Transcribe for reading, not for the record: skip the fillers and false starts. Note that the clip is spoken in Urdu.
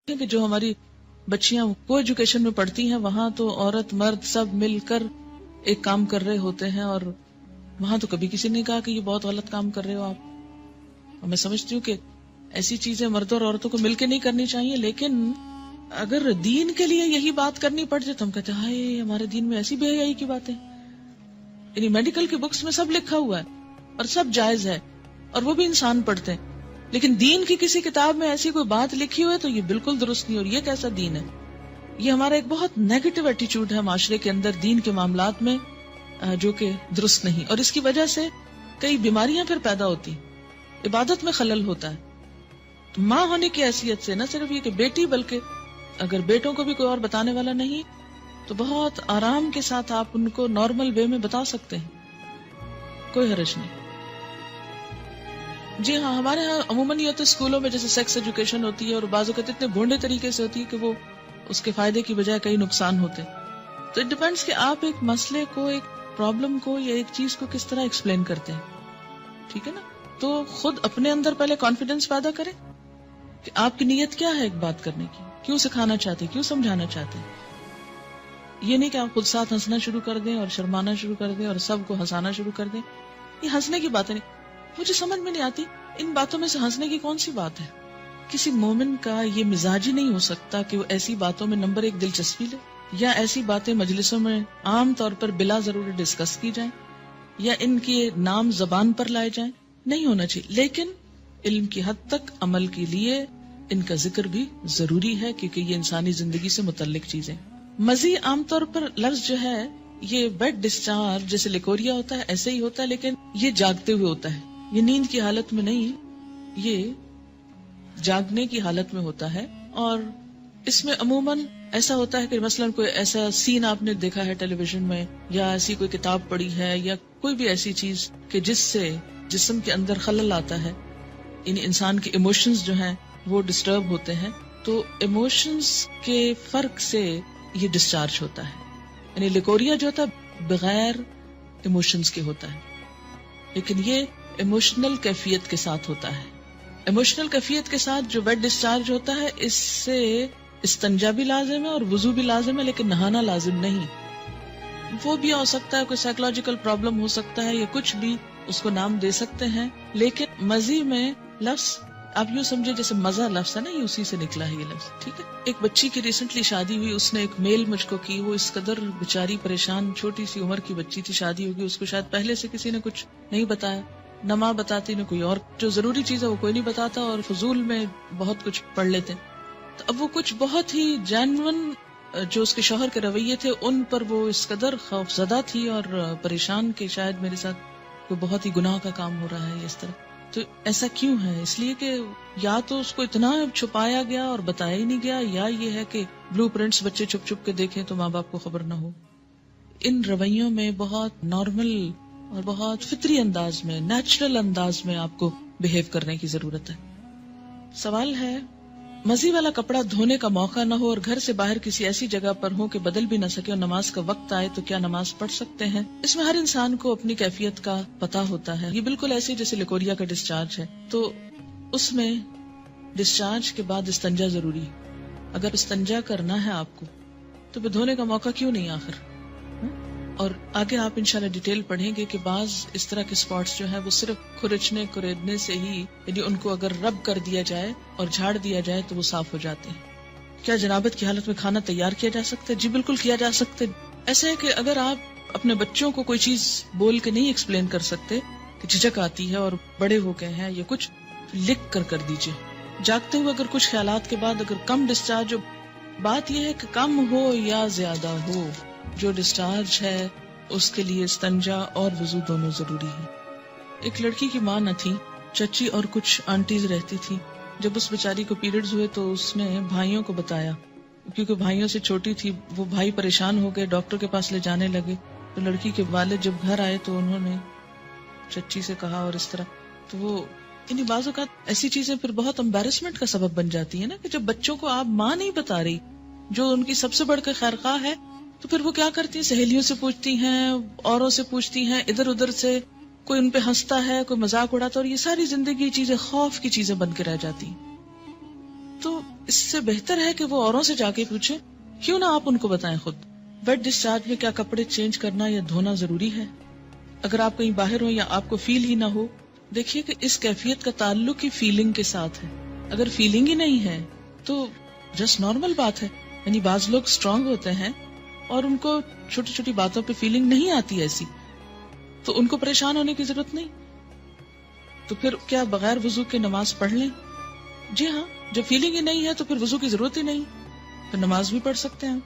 کہ جو ہماری بچیاں کو ایجوکیشن میں پڑھتی ہیں وہاں تو عورت مرد سب مل کر ایک کام کر رہے ہوتے ہیں، اور وہاں تو کبھی کسی نے کہا کہ یہ بہت غلط کام کر رہے ہو آپ. اور میں سمجھتی ہوں کہ ایسی چیزیں مردوں اور عورتوں کو مل کے نہیں کرنی چاہیے، لیکن اگر دین کے لیے یہی بات کرنی پڑ جائے تو ہم کہتے ہیں ہائے ہمارے دین میں ایسی بے حیائی کی باتیں. یعنی میڈیکل کی بکس میں سب لکھا ہوا ہے اور سب جائز ہے اور وہ بھی انسان پڑھتے ہیں، لیکن دین کی کسی کتاب میں ایسی کوئی بات لکھی ہوئی ہے تو یہ بالکل درست نہیں. اور یہ کیسا دین ہے؟ یہ ہمارا ایک بہت نیگیٹو ایٹیچیوڈ ہے معاشرے کے اندر دین کے معاملات میں، جو کہ درست نہیں. اور اس کی وجہ سے کئی بیماریاں پھر پیدا ہوتی، عبادت میں خلل ہوتا ہے. تو ماں ہونے کی حیثیت سے نہ صرف یہ کہ بیٹی، بلکہ اگر بیٹوں کو بھی کوئی اور بتانے والا نہیں تو بہت آرام کے ساتھ آپ ان کو نارمل وے میں بتا سکتے ہیں، کوئی حرج نہیں. جی ہاں، ہمارے ہاں عموماً یہ تو اسکولوں میں جیسے سیکس ایجوکیشن ہوتی ہے اور بعض اوقات اتنے بھونڈے طریقے سے ہوتی ہے کہ وہ اس کے فائدے کی بجائے کئی نقصان ہوتے. تو اٹ ڈیپینڈس کہ آپ ایک مسئلے کو، ایک پرابلم کو یا ایک چیز کو کس طرح ایکسپلین کرتے ہیں. ٹھیک ہے نا؟ تو خود اپنے اندر پہلے کانفیڈینس پیدا کریں کہ آپ کی نیت کیا ہے ایک بات کرنے کی، کیوں سکھانا چاہتے، کیوں سمجھانا چاہتے ہیں. یہ نہیں کہ آپ خود ساتھ ہنسنا شروع کر دیں اور شرمانا شروع کر دیں اور سب کو ہنسانا شروع کر دیں. یہ ہنسنے کی باتیں نہیں، مجھے سمجھ میں نہیں آتی ان باتوں میں سے ہنسنے کی کون سی بات ہے. کسی مومن کا یہ مزاج ہی نہیں ہو سکتا کہ وہ ایسی باتوں میں نمبر ایک دلچسپی لے، یا ایسی باتیں مجلسوں میں عام طور پر بلا ضرور ڈسکس کی جائیں یا ان کے نام زبان پر لائے جائیں. نہیں ہونا چاہیے، لیکن علم کی حد تک عمل کے لیے ان کا ذکر بھی ضروری ہے کیونکہ یہ انسانی زندگی سے متعلق چیزیں. مزید عام طور پر لفظ جو ہے یہ ویٹ ڈسچارج جیسے لیکوریا ہوتا ہے ایسے ہی ہوتا ہے، لیکن یہ جاگتے ہوئے ہوتا ہے، یہ نیند کی حالت میں نہیں، یہ جاگنے کی حالت میں ہوتا ہے. اور اس میں عموماً ایسا ہوتا ہے کہ مثلاً کوئی ایسا سین آپ نے دیکھا ہے ٹیلی ویژن میں، یا ایسی کوئی کتاب پڑھی ہے، یا کوئی بھی ایسی چیز کہ جس سے جسم کے اندر خلل آتا ہے، یعنی انسان کے ایموشنز جو ہیں وہ ڈسٹرب ہوتے ہیں. تو ایموشنز کے فرق سے یہ ڈسچارج ہوتا ہے. یعنی لیکوریا جو ہوتا ہے بغیر ایموشنز کے ہوتا ہے، لیکن یہ ایموشنل کیفیت کے ساتھ ہوتا ہے. ایموشنل کیفیت کے ساتھ جو ویٹ ڈسچارج ہوتا ہے اس سے استنجا بھی لازم ہے اور وضو بھی لازم ہے، لیکن نہانا لازم نہیں. وہ بھی ہو سکتا ہے کوئی سائیکولوجیکل پرابلم ہو سکتا ہے یا کچھ بھی اس کو نام دے سکتے ہیں، لیکن مزی میں لفظ آپ یوں سمجھے جیسے مزہ لفظ ہے نا، یہ اسی سے نکلا ہے یہ لفظ. ٹھیک ہے. ایک بچی کی ریسنٹلی شادی ہوئی، اس نے ایک میل مجھ کو کی، وہ اس قدر بیچاری پریشان، چھوٹی سی عمر کی بچی تھی، شادی ہوگی، اس کو شاید پہلے سے کسی نے کچھ نہیں بتایا، نہ ماں بتاتی نہ کوئی اور، جو ضروری چیز ہے وہ کوئی نہیں بتاتا اور فضول میں بہت کچھ پڑھ لیتے. تو اب وہ کچھ بہت ہی جینون جو اس کے شوہر کے رویے تھے ان پر وہ اس قدر خوف زدہ تھی اور پریشان کہ شاید میرے ساتھ کوئی بہت ہی گناہ کا کام ہو رہا ہے اس طرح. تو ایسا کیوں ہے؟ اس لیے کہ یا تو اس کو اتنا چھپایا گیا اور بتایا ہی نہیں گیا، یا یہ ہے کہ بلو پرنٹس بچے چھپ چھپ کے دیکھیں تو ماں باپ کو خبر نہ ہو. ان رویوں میں بہت نارمل اور بہت فطری انداز میں، نیچرل انداز میں آپ کو بہیو کرنے کی ضرورت ہے. سوال ہے، مزی والا کپڑا دھونے کا موقع نہ ہو اور گھر سے باہر کسی ایسی جگہ پر ہو کہ بدل بھی نہ سکے اور نماز کا وقت آئے تو کیا نماز پڑھ سکتے ہیں؟ اس میں ہر انسان کو اپنی کیفیت کا پتہ ہوتا ہے. یہ بالکل ایسے جیسے لیکوریا کا ڈسچارج ہے، تو اس میں ڈسچارج کے بعد استنجا ضروری ہے. اگر استنجا کرنا ہے آپ کو تو پھر دھونے کا موقع کیوں نہیں آخر؟ اور آگے آپ انشاءاللہ ڈیٹیل پڑھیں گے کہ بعض اس طرح کے سپاٹس جو ہیں وہ صرف کھرچنے کریدنے سے ہی، یعنی ان کو اگر رب کر دیا جائے اور جھاڑ دیا جائے تو وہ صاف ہو جاتے ہیں. کیا جنابت کی حالت میں کھانا تیار کیا جا سکتا ہے؟ جی بالکل کیا جا سکتا ہے. ایسا ہے کہ اگر آپ اپنے بچوں کو کوئی چیز بول کے نہیں ایکسپلین کر سکتے کہ جھجک آتی ہے اور بڑے ہو گئے ہیں یا کچھ، لکھ کر دیجئے. جاگتے ہوئے اگر کچھ خیالات کے بعد اگر کم ڈسچارج ہو، بات یہ ہے کہ کم ہو یا زیادہ ہو، جو ڈسچارج ہے اس کے لیے استنجا اور وضو دونوں ضروری ہے. ایک لڑکی کی ماں نہ تھی، چچی اور کچھ آنٹیز رہتی تھی. جب اس بیچاری کو پیریڈز ہوئے تو اس نے بھائیوں کو بتایا، کیونکہ بھائیوں سے چھوٹی تھی. وہ بھائی پریشان ہو گئے، ڈاکٹر کے پاس لے جانے لگے. تو لڑکی کے والد جب گھر آئے تو انہوں نے چچی سے کہا اور اس طرح. تو وہ انہیں بعض اوقات ایسی چیزیں پھر بہت امبیرسمنٹ کا سبب بن جاتی ہے نا، کہ جب بچوں کو آپ ماں نہیں بتا رہی جو ان کی سب سے بڑھ کے خیر خواہ ہے، تو پھر وہ کیا کرتی ہیں، سہیلیوں سے پوچھتی ہیں، اوروں سے پوچھتی ہیں، ادھر ادھر سے کوئی ان پہ ہنستا ہے، کوئی مذاق اڑاتا ہے، اور یہ ساری زندگی چیزیں خوف کی چیزیں بن کے رہ جاتی. تو اس سے بہتر ہے کہ وہ اوروں سے جا کے پوچھیں، کیوں نہ آپ ان کو بتائیں خود۔ ویٹ ڈسچارج میں کیا کپڑے چینج کرنا یا دھونا ضروری ہے؟ اگر آپ کہیں باہر ہو یا آپ کو فیل ہی نہ ہو، دیکھیے کہ اس کیفیت کا تعلق ہی فیلنگ کے ساتھ ہے۔ اگر فیلنگ ہی نہیں ہے تو جسٹ نارمل بات ہے۔ یعنی بعض لوگ اسٹرانگ ہوتے ہیں اور ان کو چھوٹی چھوٹی باتوں پہ فیلنگ نہیں آتی ایسی، تو ان کو پریشان ہونے کی ضرورت نہیں۔ تو پھر کیا بغیر وضو کے نماز پڑھ لیں؟ جی ہاں، جب فیلنگ ہی نہیں ہے تو پھر وضو کی ضرورت ہی نہیں، پھر نماز بھی پڑھ سکتے ہیں۔